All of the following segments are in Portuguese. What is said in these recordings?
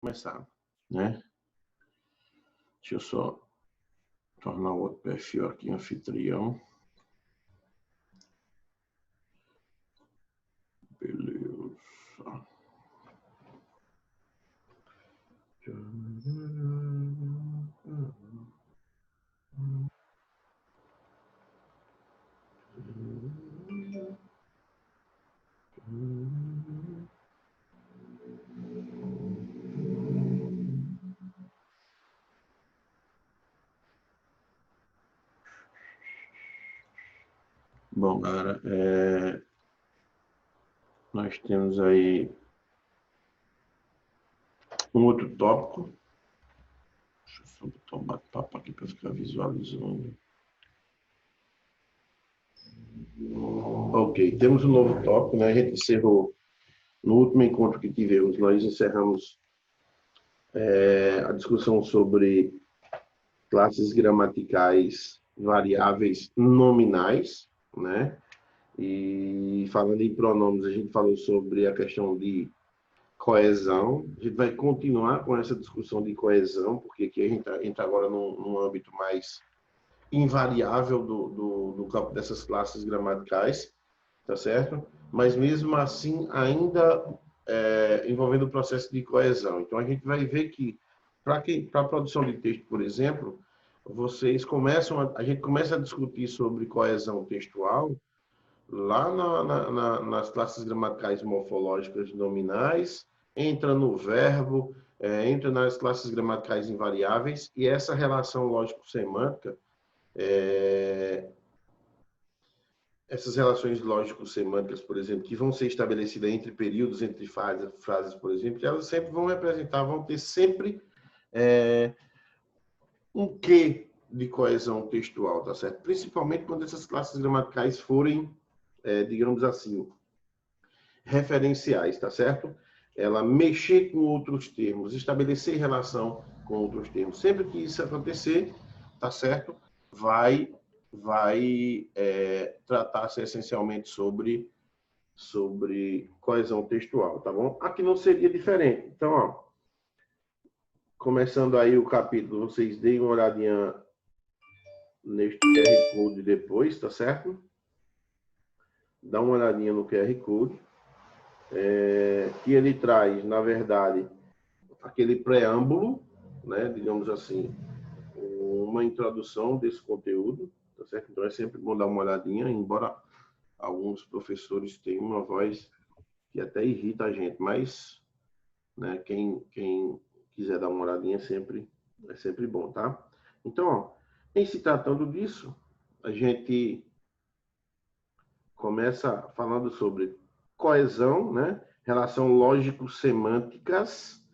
Começar, né? Deixa eu só tornar o outro perfil aqui anfitrião. Beleza. Bom, galera, nós temos aí um outro tópico. Deixa eu só botar um bate-papo aqui para ficar visualizando. Ok, temos um novo tópico, né? A gente encerrou, no último encontro que tivemos, nós encerramos a discussão sobre classes gramaticais variáveis nominais, né? E falando em pronomes, a gente falou sobre a questão de coesão. A gente vai continuar com essa discussão de coesão, porque aqui a gente entra agora num âmbito mais invariável do campo dessas classes gramaticais, tá certo? Mas mesmo assim, ainda envolvendo o processo de coesão. Então, a gente vai ver que, para a produção de texto, por exemplo, a gente começa a discutir sobre coesão textual lá nas classes gramaticais morfológicas nominais, entra no verbo, entra nas classes gramaticais invariáveis, e essa relação lógico-semântica, essas relações lógico-semânticas, por exemplo, que vão ser estabelecidas entre períodos, entre frases, por exemplo, elas sempre vão ter sempre um quê de coesão textual, tá certo? Principalmente quando essas classes gramaticais forem, digamos assim, referenciais, tá certo? Ela mexer com outros termos, estabelecer relação com outros termos. Sempre que isso acontecer, tá certo? Vai tratar-se essencialmente sobre coesão textual, tá bom? Aqui não seria diferente. Então, ó, começando aí o capítulo, vocês deem uma olhadinha neste QR Code depois, tá certo? Dá uma olhadinha no QR Code. Que ele traz, na verdade, aquele preâmbulo, né, digamos assim, uma introdução desse conteúdo, tá certo? Então é sempre bom dar uma olhadinha, embora alguns professores tenham uma voz que até irrita a gente, mas, né, quem quiser dar uma olhadinha é sempre bom, tá? Então, ó, em se tratando disso, a gente começa falando sobre coesão, né? Relação lógico-semânticas,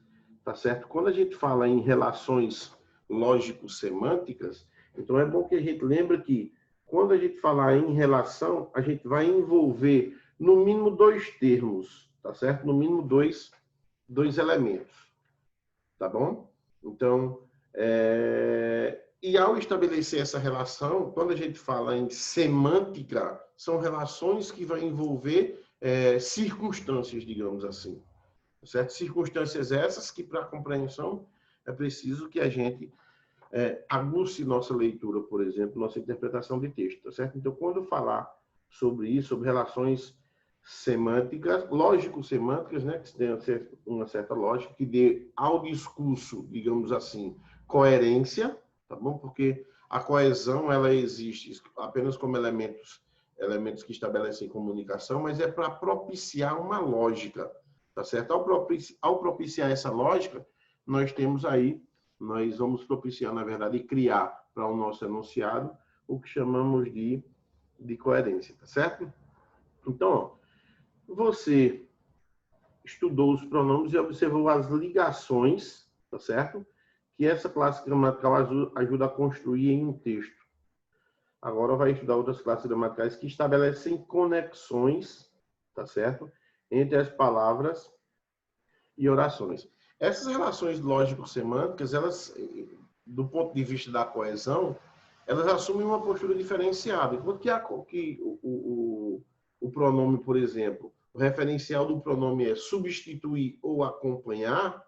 tá certo? Quando a gente fala em relações lógico-semânticas, então é bom que a gente lembre que quando a gente falar em relação, a gente vai envolver no mínimo dois termos, tá certo? No mínimo dois elementos, tá bom? Então, e ao estabelecer essa relação, quando a gente fala em semântica, são relações que vão envolver circunstâncias, digamos assim. Certo? Circunstâncias essas que, para a compreensão, é preciso que a gente aguce nossa leitura, por exemplo, nossa interpretação de texto. Tá certo? Então, quando eu falar sobre isso, sobre relações semânticas, lógico-semânticas, né, que tenham uma certa lógica, que dê ao discurso, digamos assim, coerência, tá bom? Porque a coesão, ela existe apenas como elementos que estabelecem comunicação, mas é para propiciar uma lógica, tá certo? Ao propiciar essa lógica, nós vamos propiciar, na verdade, e criar para o nosso enunciado o que chamamos de coerência, tá certo? Então, ó, você estudou os pronomes e observou as ligações, tá certo? Que essa classe gramatical ajuda a construir em um texto. Agora vai estudar outras classes gramaticais que estabelecem conexões, tá certo? Entre as palavras e orações. Essas relações lógico-semânticas, elas, do ponto de vista da coesão, elas assumem uma postura diferenciada. Enquanto que o pronome, por exemplo, o referencial do pronome é substituir ou acompanhar,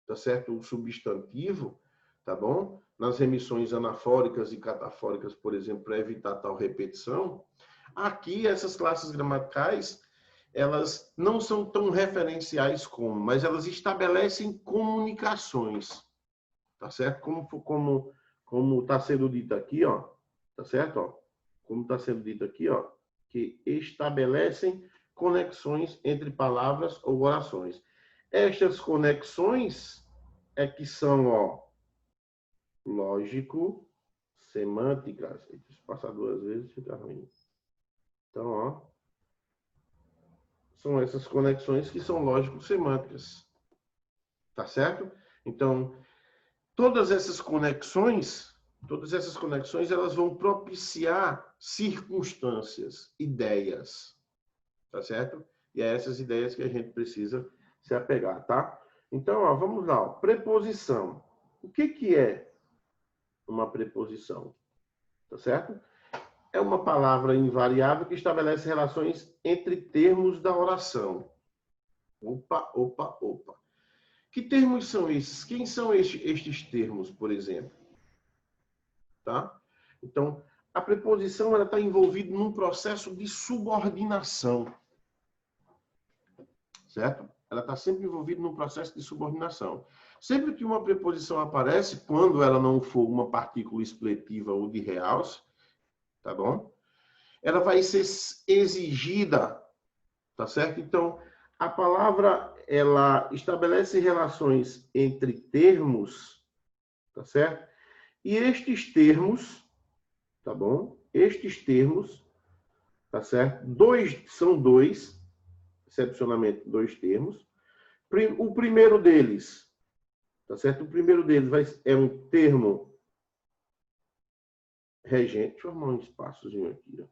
tá certo? O substantivo, tá bom? Nas remissões anafóricas e catafóricas, por exemplo, para evitar tal repetição. Aqui, essas classes gramaticais, elas não são tão referenciais como, mas elas estabelecem comunicações, tá certo? Como está sendo dito aqui, ó, tá certo? Ó, como está sendo dito aqui, ó, que estabelecem conexões entre palavras ou orações. Estas conexões é que são, ó, lógico, semânticas. Se passar 2 vezes, fica ruim. Então, ó, são essas conexões que são lógico-semânticas. Tá certo? Então, todas essas conexões, elas vão propiciar circunstâncias, ideias. Tá certo? E é essas ideias que a gente precisa se apegar, tá? Então, ó, vamos lá. Ó. Preposição. O que é uma preposição? Tá certo? É uma palavra invariável que estabelece relações entre termos da oração. Opa, opa, opa. Que termos são esses? Quem são estes termos, por exemplo? Tá? Então, a preposição está envolvida num processo de subordinação. Certo? Ela está sempre envolvida num processo de subordinação. Sempre que uma preposição aparece, quando ela não for uma partícula expletiva ou de realce, tá bom? Ela vai ser exigida, tá certo? Então, a palavra, ela estabelece relações entre termos, tá certo? E estes termos, tá bom? Estes termos, tá certo? São dois, excepcionalmente, 2 termos. O primeiro deles, tá certo? O primeiro deles é um termo regente. Deixa eu arrumar um espaçozinho aqui, ó.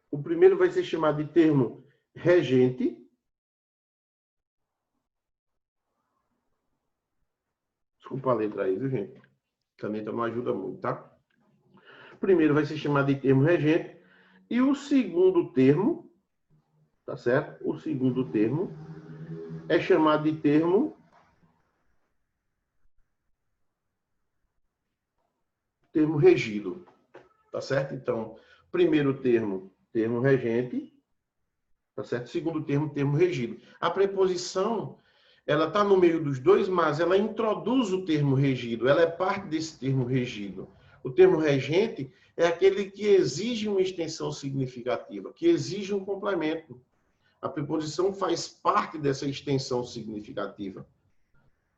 O primeiro vai ser chamado de termo regente. Desculpa a letra aí, viu, gente? Caneta não ajuda muito, tá? O primeiro vai ser chamado de termo regente. E o segundo termo, tá certo? O segundo termo é chamado de termo regido, tá certo? Então, primeiro termo, termo regente, tá certo? Segundo termo, termo regido. A preposição, ela está no meio dos dois, mas ela introduz o termo regido, ela é parte desse termo regido. O termo regente é aquele que exige uma extensão significativa, que exige um complemento. A preposição faz parte dessa extensão significativa,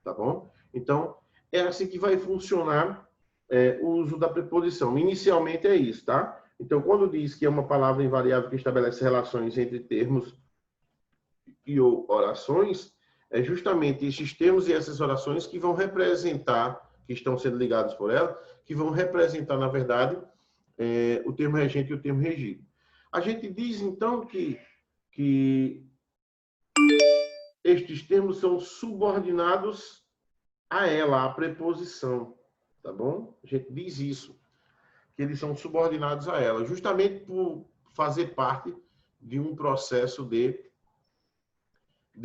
tá bom? Então, é assim que vai funcionar o uso da preposição. Inicialmente é isso, tá? Então, quando diz que é uma palavra invariável que estabelece relações entre termos e orações, é justamente esses termos e essas orações que vão representar, que estão sendo ligados por ela, que vão representar, na verdade, o termo regente e o termo regido. A gente diz, então, que estes termos são subordinados a ela, a preposição, tá bom? A gente diz isso, que eles são subordinados a ela, justamente por fazer parte de um processo de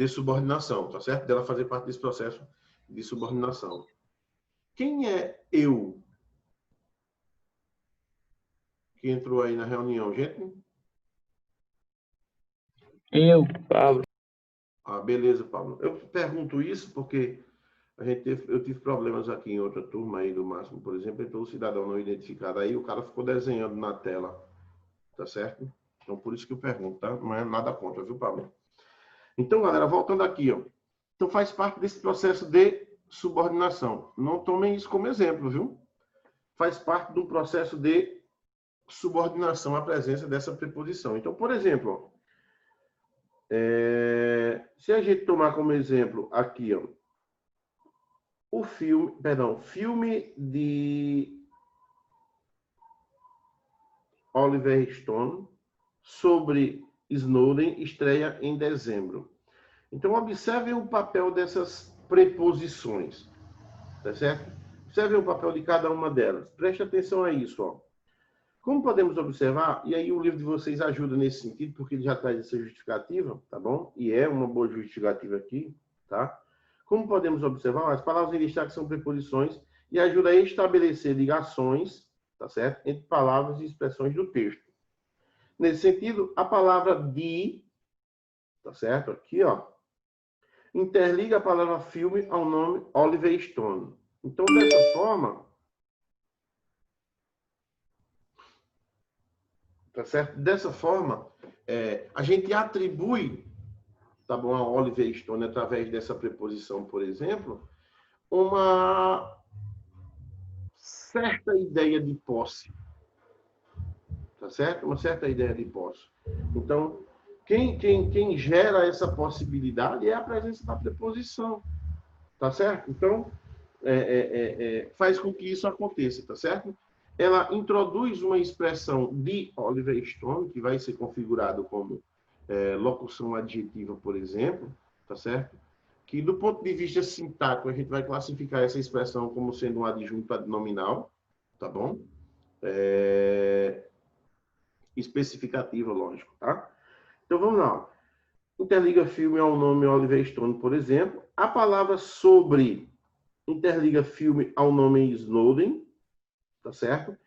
subordinação, tá certo? Dela fazer parte desse processo de subordinação. Quem é eu que entrou aí na reunião, gente? Eu, Pablo. Ah, beleza, Pablo. Eu pergunto isso porque eu tive problemas aqui em outra turma aí do Máximo, por exemplo, entrou o cidadão não identificado aí, o cara ficou desenhando na tela, tá certo? Então, por isso que eu pergunto, tá? Não é nada contra, viu, Pablo? Então, galera, voltando aqui, ó. Então, faz parte desse processo de subordinação. Não tomem isso como exemplo, viu? Faz parte do processo de subordinação à presença dessa preposição. Então, por exemplo, se a gente tomar como exemplo aqui, ó, o filme de Oliver Stone sobre Snowden estreia em dezembro. Então, observem o papel dessas preposições, tá certo? Observem o papel de cada uma delas. Preste atenção a isso, ó. Como podemos observar, e aí o livro de vocês ajuda nesse sentido, porque ele já traz essa justificativa, tá bom? E é uma boa justificativa aqui, tá? Como podemos observar, as palavras em destaque são preposições e ajuda a estabelecer ligações, tá certo? Entre palavras e expressões do texto. Nesse sentido, a palavra de, tá certo? Aqui, ó, interliga a palavra filme ao nome Oliver Stone. Então, dessa forma, tá certo? Dessa forma, a gente atribui, tá bom, a Oliver Stone, através dessa preposição, por exemplo, uma certa ideia de posse, tá certo? Uma certa ideia de posse. Então, quem gera essa possibilidade é a presença da preposição, tá certo? Então, faz com que isso aconteça, tá certo? Ela introduz uma expressão de Oliver Stone, que vai ser configurado como locução adjetiva, por exemplo, tá certo? Que, do ponto de vista sintático, a gente vai classificar essa expressão como sendo um adjunto adnominal, tá bom? Especificativa, lógico, tá? Então, vamos lá. Interliga filme ao nome Oliver Stone, por exemplo. A palavra sobre interliga filme ao nome Snowden, tá certo?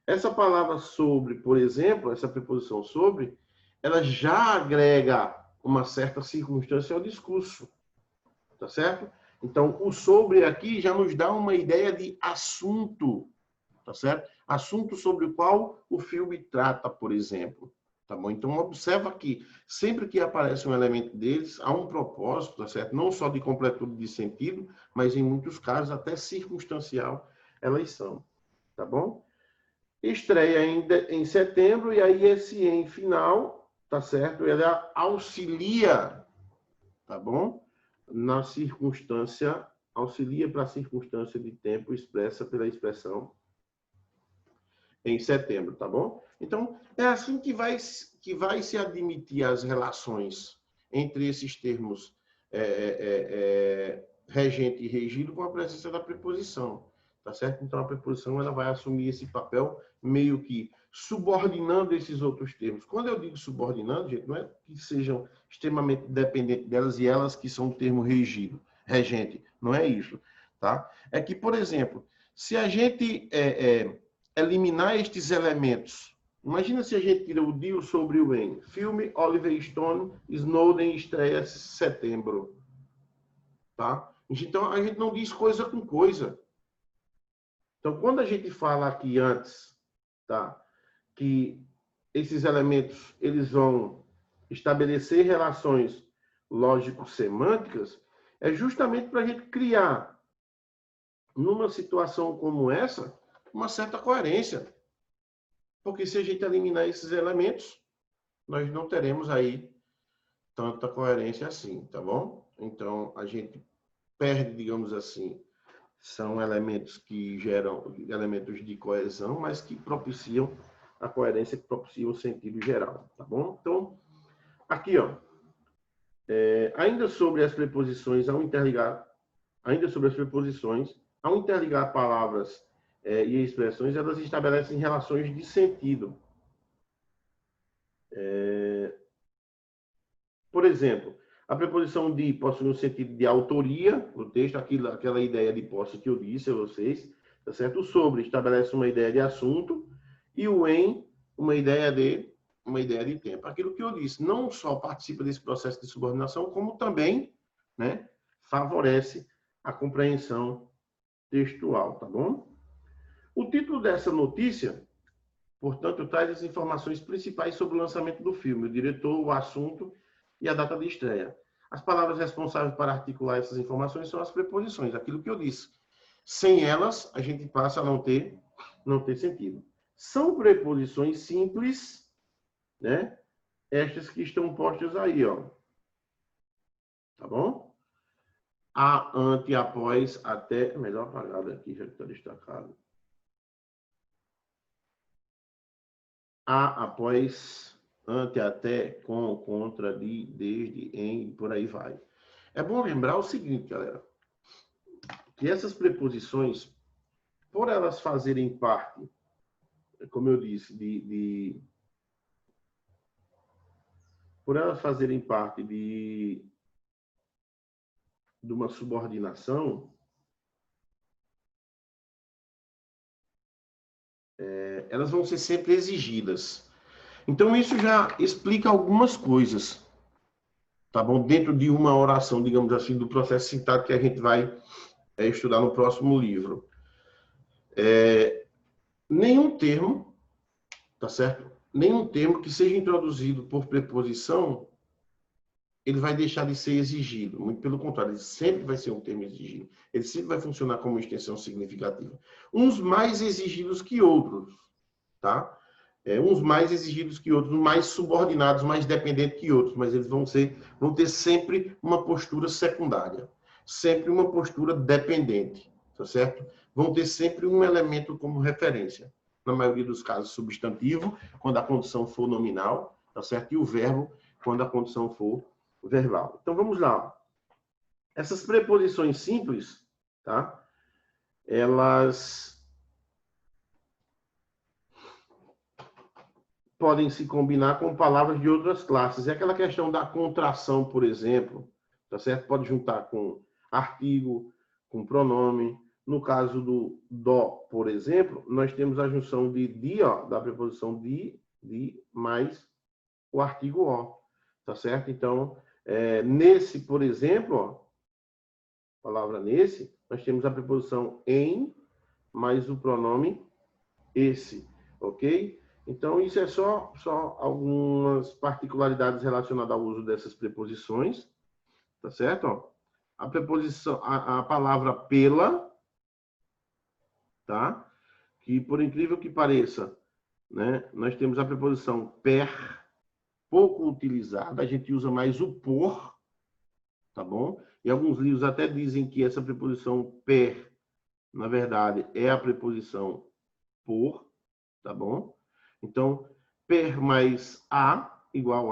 Essa palavra sobre, por exemplo, essa preposição sobre, ela já agrega uma certa circunstância ao discurso, tá certo? Então, o sobre aqui já nos dá uma ideia de assunto, tá certo? Assunto sobre o qual o filme trata, por exemplo, tá bom? Então, observa que sempre que aparece um elemento deles, há um propósito, tá certo? Não só de completude de sentido, mas em muitos casos até circunstancial elas são, tá bom? Estreia ainda em setembro, e aí esse em final, tá certo? Ele auxilia, tá bom? Na circunstância, auxilia para a circunstância de tempo expressa pela expressão em setembro, tá bom? Então, é assim que vai se admitir as relações entre esses termos regente e regido com a presença da preposição, tá certo? Então, a preposição ela vai assumir esse papel meio que subordinando esses outros termos. Quando eu digo subordinando, gente, não é que sejam extremamente dependentes delas e elas que são o termo regido, regente, não é isso, tá? É que, por exemplo, se a gente eliminar estes elementos, imagina se a gente tira o Dio sobre o N. Filme Oliver Stone, Snowden estreia setembro, tá? Então, a gente não diz coisa com coisa. Então, quando a gente fala aqui antes, tá, que esses elementos eles vão estabelecer relações lógico-semânticas, é justamente para a gente criar, numa situação como essa, uma certa coerência. Porque se a gente eliminar esses elementos, nós não teremos aí tanta coerência assim, tá bom? Então, a gente perde, digamos assim, são elementos que geram elementos de coesão, mas que propiciam a coerência, que propiciam o sentido geral, tá bom? Então, aqui, ó, ainda sobre as preposições, ao interligar palavras e expressões, elas estabelecem relações de sentido. Por exemplo, a preposição de possui um sentido de autoria no texto, aquela ideia de posse que eu disse a vocês, tá certo? O sobre estabelece uma ideia de assunto e o em uma ideia de tempo. Aquilo que eu disse, não só participa desse processo de subordinação, como também, né, favorece a compreensão textual, tá bom? O título dessa notícia, portanto, traz as informações principais sobre o lançamento do filme, o diretor, o assunto e a data de estreia. As palavras responsáveis para articular essas informações são as preposições, aquilo que eu disse. Sem elas, a gente passa a não ter sentido. São preposições simples, né? Estas que estão postas aí, ó. Tá bom? A, ante, após, até, melhor apagado aqui, já que está destacado. A, após, ante, até, com, contra, de, desde, em, por aí vai. É bom lembrar o seguinte, galera, que essas preposições, por elas fazerem parte como eu disse, por elas fazerem parte de uma subordinação, elas vão ser sempre exigidas. Então, isso já explica algumas coisas, tá bom? Dentro de uma oração, digamos assim, do processo sintático que a gente vai estudar no próximo livro. Nenhum termo, tá certo? Nenhum termo que seja introduzido por preposição, ele vai deixar de ser exigido. Muito pelo contrário, ele sempre vai ser um termo exigido. Ele sempre vai funcionar como extensão significativa. Uns mais exigidos que outros, tá? Uns mais exigidos que outros, mais subordinados, mais dependentes que outros, mas eles vão ter sempre uma postura secundária, sempre uma postura dependente, tá certo? Vão ter sempre um elemento como referência. Na maioria dos casos, substantivo, quando a condição for nominal, tá certo? E o verbo, quando a condição for verbal. Então, vamos lá. Essas preposições simples, tá? Elas podem se combinar com palavras de outras classes. É aquela questão da contração, por exemplo, tá certo? Pode juntar com artigo, com pronome. No caso do dó, por exemplo, nós temos a junção de, ó, da preposição de mais o artigo ó, tá certo? Então, nesse, por exemplo, ó, palavra nesse, nós temos a preposição em mais o pronome esse, ok? Então, isso é só algumas particularidades relacionadas ao uso dessas preposições, tá certo? Ó, a preposição, a palavra pela, tá? Que, por incrível que pareça, né, nós temos a preposição per, pouco utilizada, a gente usa mais o por, tá bom? E alguns livros até dizem que essa preposição per, na verdade, é a preposição por, tá bom? Então, per mais a, igual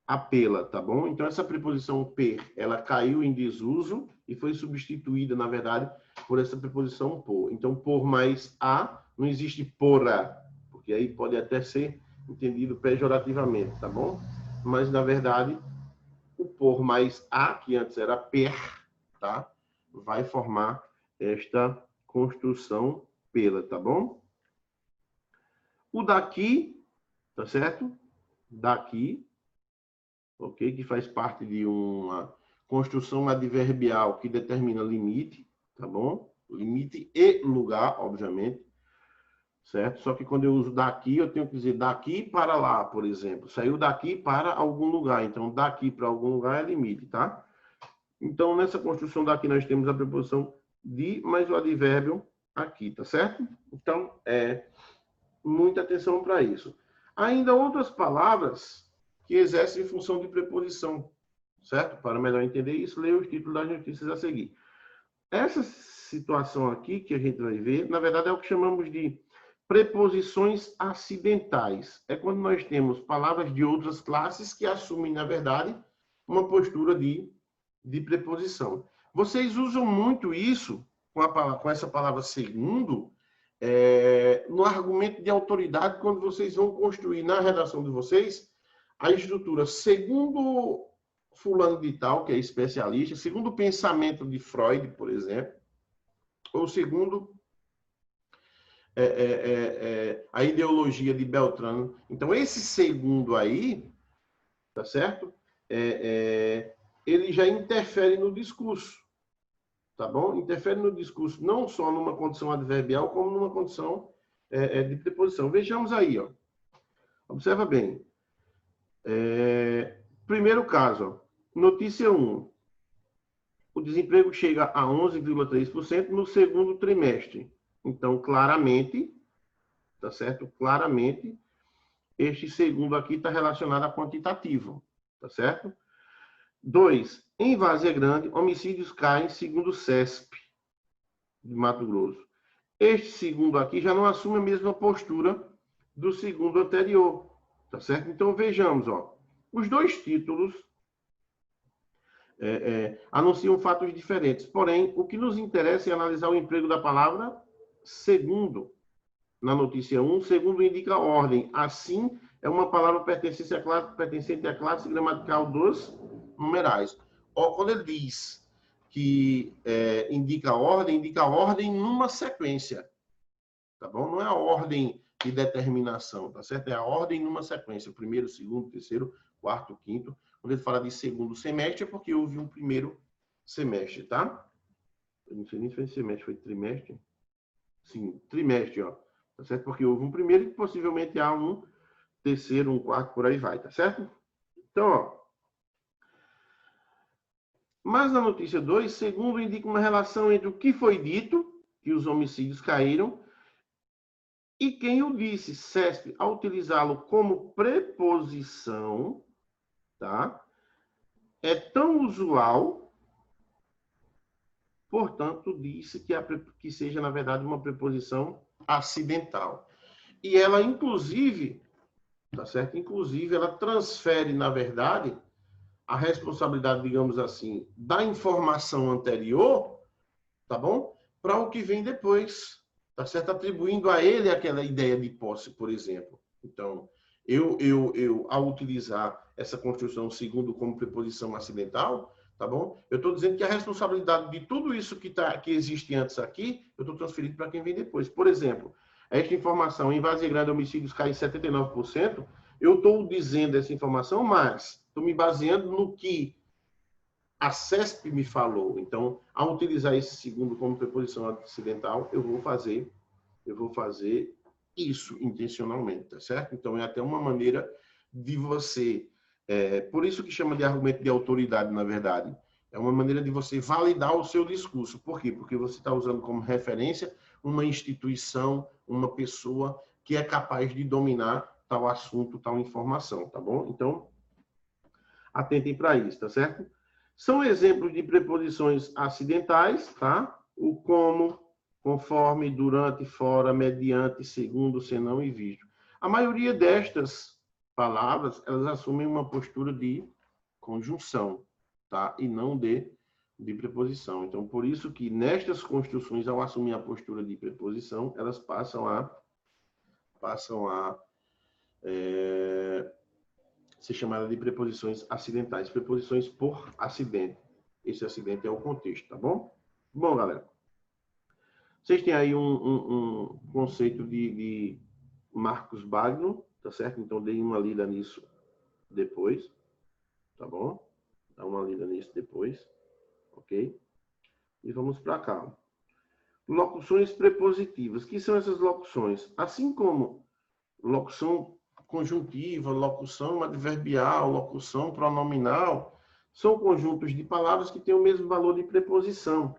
a pela, tá bom? Então, essa preposição per, ela caiu em desuso e foi substituída, na verdade, por essa preposição por. Então, por mais a, não existe pora, porque aí pode até ser entendido pejorativamente, tá bom? Mas, na verdade, o por mais a, que antes era per, tá? Vai formar esta construção pela, tá bom? O daqui, tá certo? Daqui, ok? Que faz parte de uma construção adverbial que determina limite, tá bom? Limite e lugar, obviamente, certo? Só que quando eu uso daqui, eu tenho que dizer daqui para lá, por exemplo. Saiu daqui para algum lugar. Então, daqui para algum lugar é limite, tá? Então, nessa construção daqui, nós temos a preposição de mais o advérbio aqui, tá certo? Então, muita atenção para isso. Ainda outras palavras que exercem função de preposição, certo? Para melhor entender isso, leia os títulos das notícias a seguir. Essa situação aqui que a gente vai ver, na verdade, é o que chamamos de preposições acidentais. É quando nós temos palavras de outras classes que assumem, na verdade, uma postura de preposição. Vocês usam muito isso com essa palavra segundo, no argumento de autoridade, quando vocês vão construir na redação de vocês a estrutura segundo fulano de tal, que é especialista, segundo o pensamento de Freud, por exemplo, ou segundo a ideologia de Beltrano. Então, esse segundo aí, tá certo? Ele já interfere no discurso, tá bom? Interfere no discurso não só numa condição adverbial, como numa condição de preposição. Vejamos aí, ó. Observa bem. Primeiro caso, ó. Notícia 1. O desemprego chega a 11,3% no segundo trimestre. Então, claramente, tá certo? Claramente, este segundo aqui está relacionado a quantitativo, tá certo? 2. Em Várzea Grande, homicídios caem segundo o CESP de Mato Grosso. Este segundo aqui já não assume a mesma postura do segundo anterior, tá certo? Então, vejamos, ó. Os dois títulos anunciam fatos diferentes. Porém, o que nos interessa é analisar o emprego da palavra segundo, na notícia 1, segundo indica a ordem. Assim, é uma palavra pertencente à classe gramatical dos numerais. Quando ele diz que indica a ordem numa sequência. Tá bom? Não é a ordem de determinação, tá certo? É a ordem numa sequência. Primeiro, segundo, terceiro, quarto, quinto. Quando ele fala de segundo semestre, é porque houve um primeiro semestre, tá? Eu não sei nem se foi semestre, foi trimestre. Sim, trimestre, ó. Tá certo? Porque houve um primeiro e possivelmente há um terceiro, um quarto, por aí vai, tá certo? Então, ó. Mas na notícia 2, segundo indica uma relação entre o que foi dito, que os homicídios caíram, e quem o disse. CESP, ao utilizá-lo como preposição, tá? É tão usual, portanto, disse que seja, na verdade, uma preposição acidental. E ela, inclusive, tá certo? Inclusive, ela transfere, na verdade, a responsabilidade, digamos assim, da informação anterior, tá bom? Para o que vem depois, tá certo? Atribuindo a ele aquela ideia de posse, por exemplo. Então, eu ao utilizar essa construção segundo como preposição acidental, tá bom? Eu estou dizendo que a responsabilidade de tudo isso que existe antes aqui, eu estou transferindo para quem vem depois. Por exemplo, esta informação, em Várzea Grande, homicídios caem 79%, eu estou dizendo essa informação, mas estou me baseando no que a CESP me falou. Então, ao utilizar esse segundo como preposição acidental, eu vou fazer isso intencionalmente, tá certo? Então, é até uma maneira de você... por isso que chama de argumento de autoridade, na verdade. É uma maneira de você validar o seu discurso. Por quê? Porque você está usando como referência uma instituição, uma pessoa que é capaz de dominar tal assunto, tal informação, tá bom? Então, atentem para isso, tá certo? São exemplos de preposições acidentais, tá? O como, conforme, durante, fora, mediante, segundo, senão e visto. A maioria destas palavras, elas assumem uma postura de conjunção, tá? E não de preposição. Então, por isso que nestas construções, ao assumir a postura de preposição, elas passam a ser chamada de preposições acidentais, preposições por acidente. Esse acidente é o contexto, tá bom? Bom, galera, vocês têm aí um conceito de Marcos Bagno, tá certo? Então, deem uma lida nisso depois, tá bom? Dá uma lida nisso depois, ok? E vamos para cá. Locuções prepositivas. O que são essas locuções? Assim como locução conjuntiva, locução adverbial, locução pronominal, são conjuntos de palavras que têm o mesmo valor de preposição,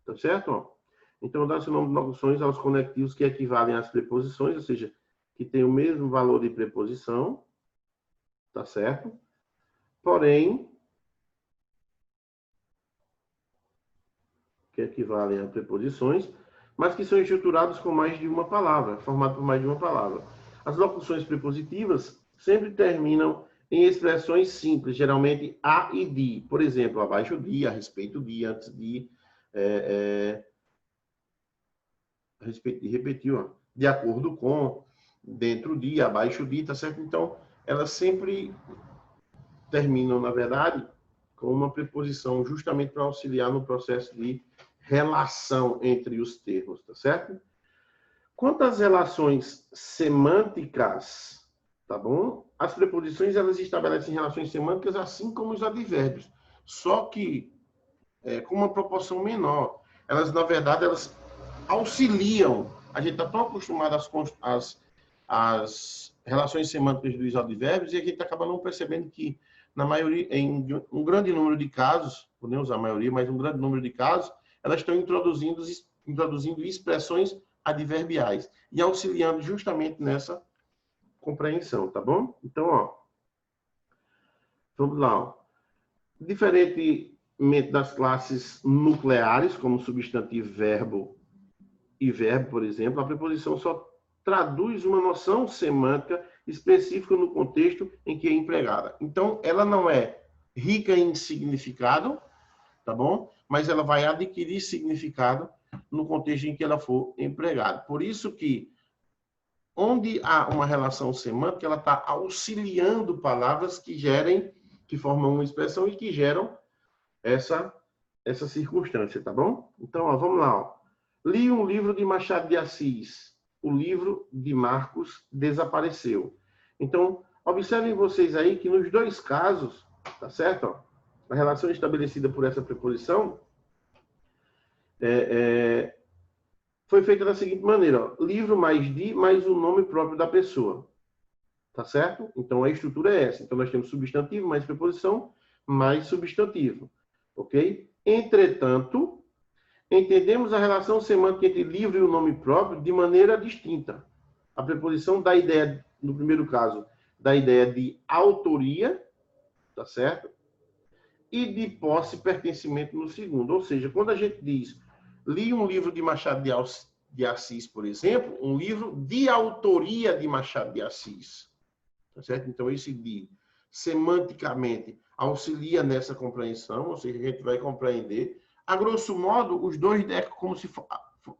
tá certo? Então, dá-se o nome de locuções aos conectivos que equivalem às preposições, ou seja, que têm o mesmo valor de preposição, tá certo? Porém, que equivalem a preposições, mas que são estruturados com mais de uma palavra, formado por mais de uma palavra. As locuções prepositivas sempre terminam em expressões simples, geralmente a e de. Por exemplo, abaixo de, a respeito de, antes de, a respeito de, repetir, ó, de acordo com, dentro de, abaixo de, tá certo? Então, elas sempre terminam, na verdade, com uma preposição justamente para auxiliar no processo de relação entre os termos, tá certo? Quanto às relações semânticas, tá bom? As preposições, elas estabelecem relações semânticas assim como os advérbios, só que com uma proporção menor. Elas, na verdade, elas auxiliam. A gente está tão acostumado às relações semânticas dos advérbios e a gente acaba não percebendo que, na maioria, em um grande número de casos, vou nem usar a maioria, mas um grande número de casos, elas estão introduzindo expressões adverbiais e auxiliando justamente nessa compreensão, tá bom? Então, ó, vamos lá. Ó. Diferentemente das classes nucleares, como substantivo, verbo e verbo, por exemplo, a preposição só traduz uma noção semântica específica no contexto em que é empregada. Então, ela não é rica em significado, tá bom? Mas ela vai adquirir significado no contexto em que ela for empregada. Por isso que onde há uma relação semântica, ela está auxiliando palavras que formam uma expressão e que geram essa circunstância, tá bom? Então, ó, vamos lá. Ó. Li um livro de Machado de Assis. O livro de Marcos desapareceu. Então, observem vocês aí que nos dois casos, tá certo? Ó, a relação estabelecida por essa preposição foi feita da seguinte maneira, ó, livro mais de, mais o nome próprio da pessoa. Tá certo? Então, a estrutura é essa. Então, nós temos substantivo mais preposição mais substantivo. Ok? Entretanto, entendemos a relação semântica entre livro e o nome próprio de maneira distinta. A preposição dá ideia, no primeiro caso, da ideia de autoria, tá certo? E de posse e pertencimento no segundo. Ou seja, quando a gente diz, li um livro de Machado de Assis, por exemplo, um livro de autoria de Machado de Assis. Tá certo? Então, esse de, semanticamente, auxilia nessa compreensão, ou seja, a gente vai compreender. A grosso modo, os dois como se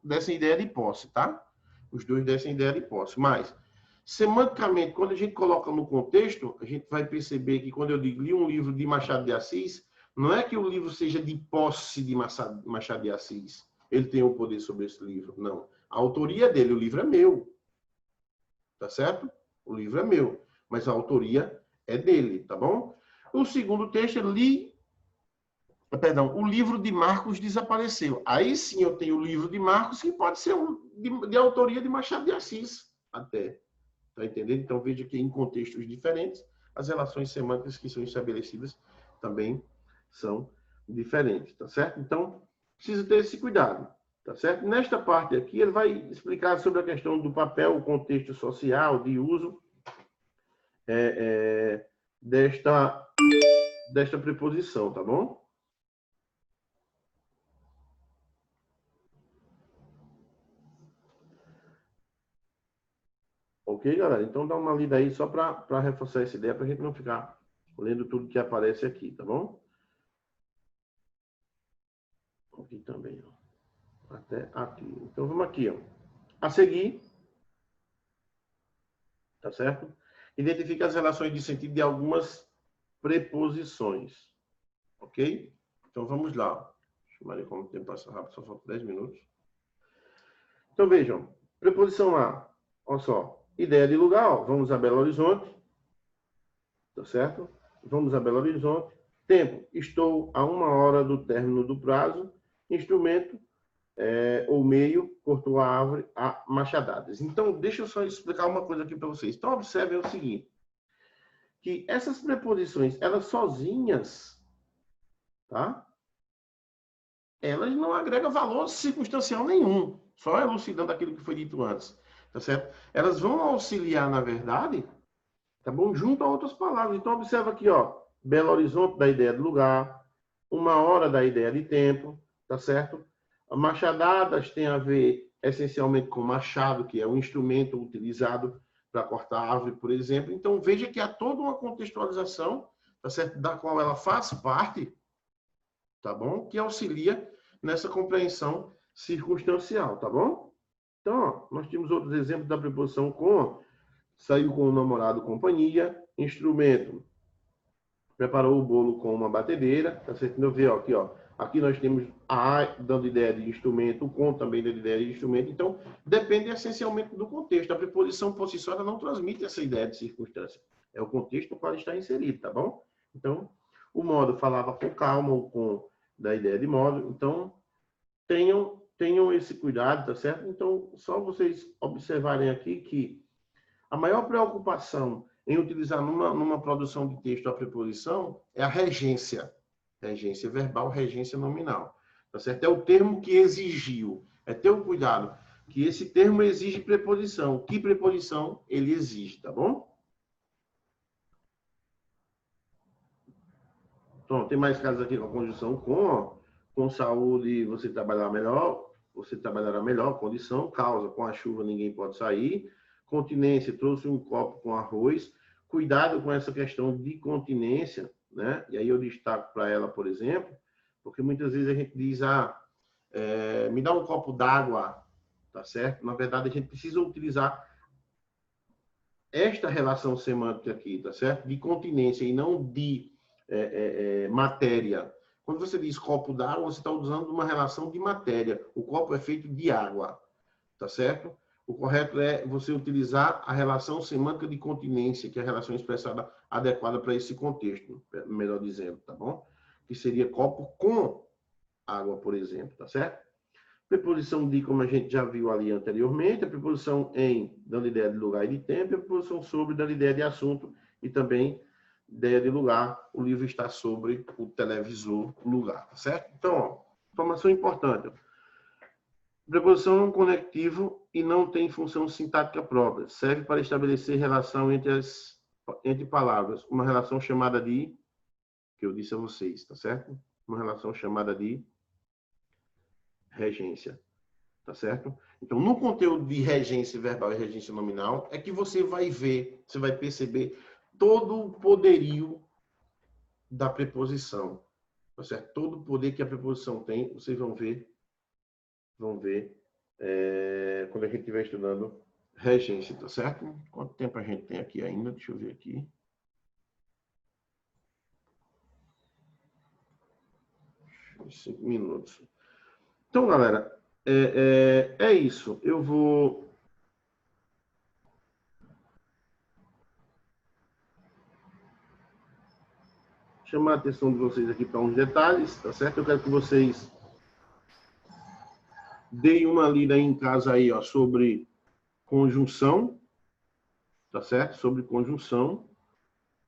dessem ideia de posse, tá? Os dois dessem ideia de posse. Mas, semanticamente, quando a gente coloca no contexto, a gente vai perceber que quando eu digo li um livro de Machado de Assis, não é que o livro seja de posse de Machado de Assis. Ele tem o poder sobre esse livro. Não. A autoria dele, o livro é meu. Tá certo? O livro é meu. Mas a autoria é dele, tá bom? O segundo texto, o livro de Marcos desapareceu. Aí sim eu tenho o livro de Marcos, que pode ser de autoria de Machado de Assis, até. Tá entendendo? Então veja que em contextos diferentes, as relações semânticas que são estabelecidas também são diferentes, tá certo? Então, precisa ter esse cuidado, tá certo? Nesta parte aqui, ele vai explicar sobre a questão do papel, o contexto social, de uso desta preposição, tá bom? Ok, galera? Então dá uma lida aí só para reforçar essa ideia, para a gente não ficar lendo tudo que aparece aqui, tá bom? Aqui também, ó. Até aqui. Então vamos aqui, ó. A seguir, tá certo? Identifica as relações de sentido de algumas preposições. Ok? Então vamos lá. Deixa eu ver como o tempo passa rápido, só falta 10 minutos. Então vejam, preposição A, olha só. Ideia de lugar, ó, vamos a Belo Horizonte, tá certo? Vamos a Belo Horizonte. Tempo, estou a 1 hora do término do prazo. Instrumento, ou meio, cortou a árvore a machadadas. Então, deixa eu só explicar uma coisa aqui para vocês. Então, observem o seguinte, que essas preposições, elas sozinhas, tá? Elas não agregam valor circunstancial nenhum, só elucidando aquilo que foi dito antes. Tá certo? Elas vão auxiliar, na verdade, tá bom? Junto a outras palavras. Então, observa aqui, ó. Belo Horizonte da ideia de lugar, 1 hora da ideia de tempo, tá certo? Machadadas tem a ver essencialmente com machado, que é um instrumento utilizado para cortar árvore, por exemplo. Então, veja que há toda uma contextualização, tá certo? Da qual ela faz parte, tá bom? Que auxilia nessa compreensão circunstancial, tá bom? Então, ó, nós temos outros exemplos da preposição com, saiu com o namorado, companhia, instrumento, preparou o bolo com uma batedeira, tá certo? Eu ver, ó, aqui, ó, aqui nós temos a dando ideia de instrumento, o com também dando ideia de instrumento, então depende essencialmente do contexto. A preposição por si só ela não transmite essa ideia de circunstância, é o contexto no qual está inserido, tá bom? Então, o modo falava com calma, o com da ideia de modo, então tenham esse cuidado, tá certo? Então, só vocês observarem aqui que a maior preocupação em utilizar numa produção de texto a preposição é a regência. Regência verbal, regência nominal. Tá certo? É o termo que exigiu. É ter o cuidado que esse termo exige preposição. Que preposição ele exige, tá bom? Então, tem mais casos aqui com a conjunção com saúde você trabalhará melhor, condição, causa, com a chuva ninguém pode sair, continência, trouxe um copo com arroz, cuidado com essa questão de continência, né? E aí eu destaco para ela, por exemplo, porque muitas vezes a gente diz, me dá um copo d'água, tá certo? Na verdade, a gente precisa utilizar esta relação semântica aqui, tá certo? De continência e não de matéria. Quando você diz copo d'água, você está usando uma relação de matéria. O copo é feito de água, tá certo? O correto é você utilizar a relação semântica de continência, que é a relação expressada adequada para esse contexto, melhor dizendo, tá bom? Que seria copo com água, por exemplo, tá certo? Preposição de, como a gente já viu ali anteriormente, a preposição em, dando ideia de lugar e de tempo, e a preposição sobre, dando ideia de assunto e também ideia de lugar. O livro está sobre o televisor lugar, tá certo? Então, ó, informação importante. Preposição é um conectivo e não tem função sintática própria. Serve para estabelecer relação entre palavras. Uma relação chamada de, que eu disse a vocês, tá certo? Uma relação chamada de regência. Tá certo? Então, no conteúdo de regência verbal e regência nominal, é que você vai ver, você vai perceber todo o poderio da preposição. Tá certo? Todo o poder que a preposição tem, vocês vão ver quando a gente estiver estudando regência, tá certo? Quanto tempo a gente tem aqui ainda? Deixa eu ver aqui. Uns 5 minutos. Então, galera, é isso. Eu vou chamar a atenção de vocês aqui para uns detalhes, tá certo? Eu quero que vocês deem uma lida aí em casa aí, ó, sobre conjunção, tá certo? Sobre conjunção,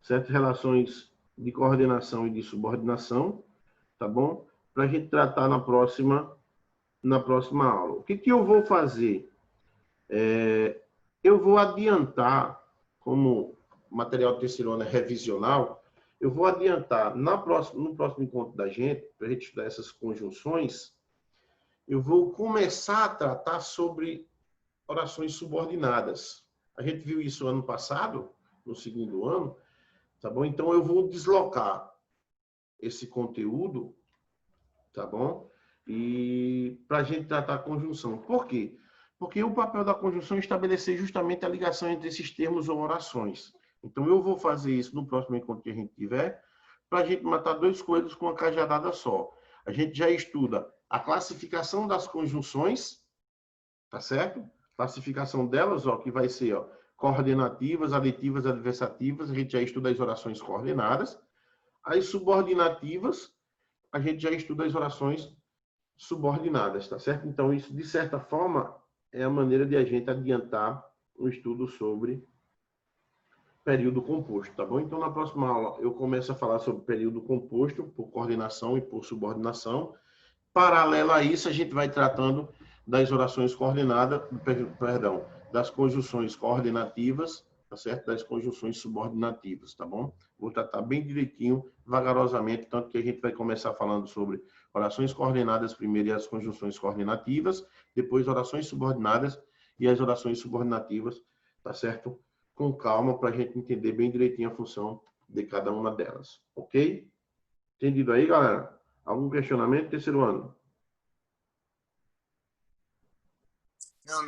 certo? Relações de coordenação e de subordinação, tá bom? Para a gente tratar na próxima aula. O que eu vou fazer? Eu vou adiantar, como material de terceiro ano é revisional, eu vou adiantar no próximo encontro da gente, para a gente estudar essas conjunções, eu vou começar a tratar sobre orações subordinadas. A gente viu isso ano passado, no segundo ano, tá bom? Então, eu vou deslocar esse conteúdo, tá bom? E para a gente tratar a conjunção. Por quê? Porque o papel da conjunção é estabelecer justamente a ligação entre esses termos ou orações. Então, eu vou fazer isso no próximo encontro que a gente tiver, para a gente matar dois coelhos com uma cajadada só. A gente já estuda a classificação das conjunções, tá certo? Classificação delas, ó, que vai ser, ó, coordenativas, aditivas, adversativas. A gente já estuda as orações coordenadas. As subordinativas, a gente já estuda as orações subordinadas, tá certo? Então, isso, de certa forma, é a maneira de a gente adiantar um estudo sobre período composto, tá bom? Então, na próxima aula, eu começo a falar sobre período composto, por coordenação e por subordinação. Paralelo a isso, a gente vai tratando das orações coordenadas, perdão, das conjunções coordenativas, tá certo? Das conjunções subordinativas, tá bom? Vou tratar bem direitinho, vagarosamente, tanto que a gente vai começar falando sobre orações coordenadas primeiro e as conjunções coordenativas, depois orações subordinadas e as orações subordinativas, tá certo? Com calma, para a gente entender bem direitinho a função de cada uma delas, ok? Entendido aí, galera? Algum questionamento, terceiro ano?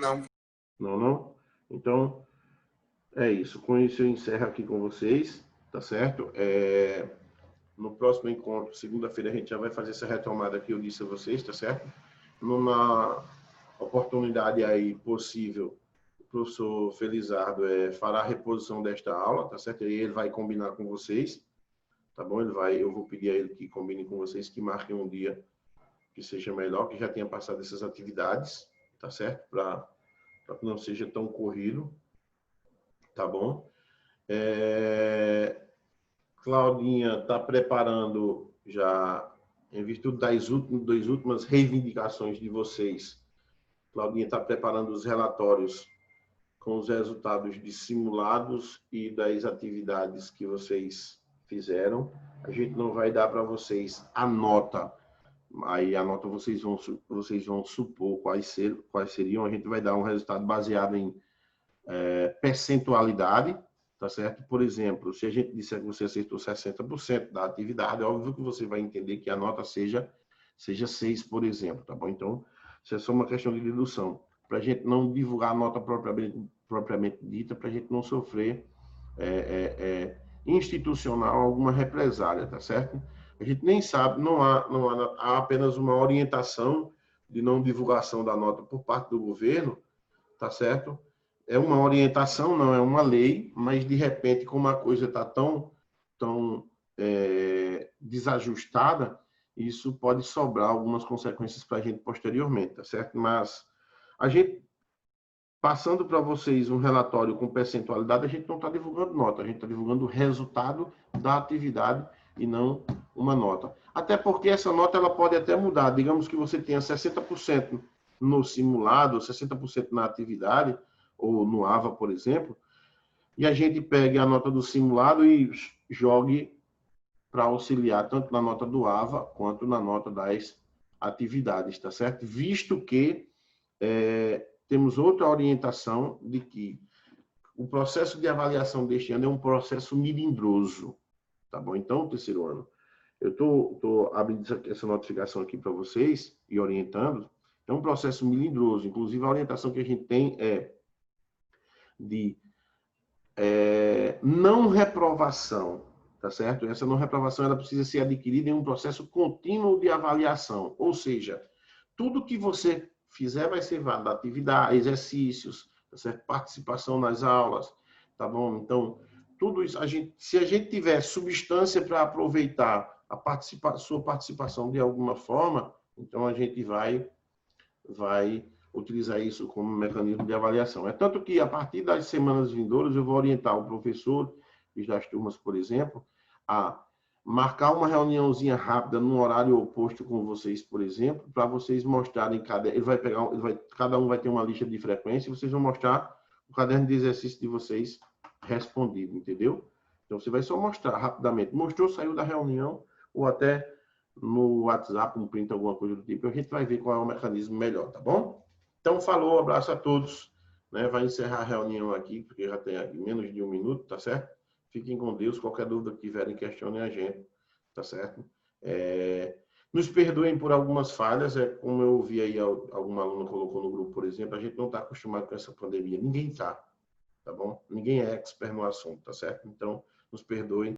Não. Não? Então, é isso. Com isso eu encerro aqui com vocês, tá certo? No próximo encontro, segunda-feira, a gente já vai fazer essa retomada que eu disse a vocês, tá certo? Numa oportunidade aí possível, o professor Felizardo fará a reposição desta aula, tá certo? E ele vai combinar com vocês, tá bom? Eu vou pedir a ele que combine com vocês, que marquem um dia que seja melhor, que já tenha passado essas atividades, tá certo? Para que não seja tão corrido, tá bom? Claudinha está preparando já, em virtude das últimas reivindicações de vocês, Claudinha está preparando os relatórios com os resultados de simulados e das atividades que vocês fizeram. A gente não vai dar para vocês a nota, aí a nota vocês vão supor quais seriam. A gente vai dar um resultado baseado em percentualidade, tá certo? Por exemplo, se a gente disser que você acertou 60% da atividade, é óbvio que você vai entender que a nota seja 6, por exemplo, tá bom? Então, isso é só uma questão de dedução. Para a gente não divulgar a nota propriamente dita, para a gente não sofrer institucional alguma represália, tá certo? A gente nem sabe, há apenas uma orientação de não divulgação da nota por parte do governo, tá certo? É uma orientação, não é uma lei, mas de repente, como a coisa está tão desajustada, isso pode sobrar algumas consequências para a gente posteriormente, tá certo? Mas a gente, passando para vocês um relatório com percentualidade, a gente não está divulgando nota, a gente está divulgando o resultado da atividade e não uma nota. Até porque essa nota ela pode até mudar. Digamos que você tenha 60% no simulado, 60% na atividade, ou no AVA, por exemplo, e a gente pegue a nota do simulado e jogue para auxiliar tanto na nota do AVA quanto na nota das atividades, tá certo? Visto que temos outra orientação de que o processo de avaliação deste ano é um processo melindroso, tá bom? Então, terceiro ano, eu estou abrindo essa notificação aqui para vocês e orientando. É um processo melindroso. Inclusive, a orientação que a gente tem é de não reprovação, tá certo? Essa não reprovação ela precisa ser adquirida em um processo contínuo de avaliação. Ou seja, tudo que você fizer vai ser válido, atividade, exercícios, tá certo? Participação nas aulas, tá bom? Então, tudo isso, se a gente tiver substância para aproveitar sua participação de alguma forma, então a gente vai utilizar isso como mecanismo de avaliação. É tanto que, a partir das semanas vindouras, eu vou orientar o professor e das turmas, por exemplo, a marcar uma reuniãozinha rápida num horário oposto com vocês, por exemplo, para vocês mostrarem cada um vai ter uma lista de frequência e vocês vão mostrar o caderno de exercício de vocês respondido, entendeu? Então, você vai só mostrar rapidamente. Mostrou, saiu da reunião, ou até no WhatsApp, um print, alguma coisa do tipo, a gente vai ver qual é o mecanismo melhor, tá bom? Então, falou, abraço a todos. Né? Vai encerrar a reunião aqui, porque já tem aqui menos de 1 minuto, tá certo? Fiquem com Deus. Qualquer dúvida que tiverem, questionem a gente, tá certo? Nos perdoem por algumas falhas, como eu ouvi aí, alguma aluna colocou no grupo, por exemplo, a gente não está acostumado com essa pandemia. Ninguém está, tá bom? Ninguém é expert no assunto, tá certo? Então, nos perdoem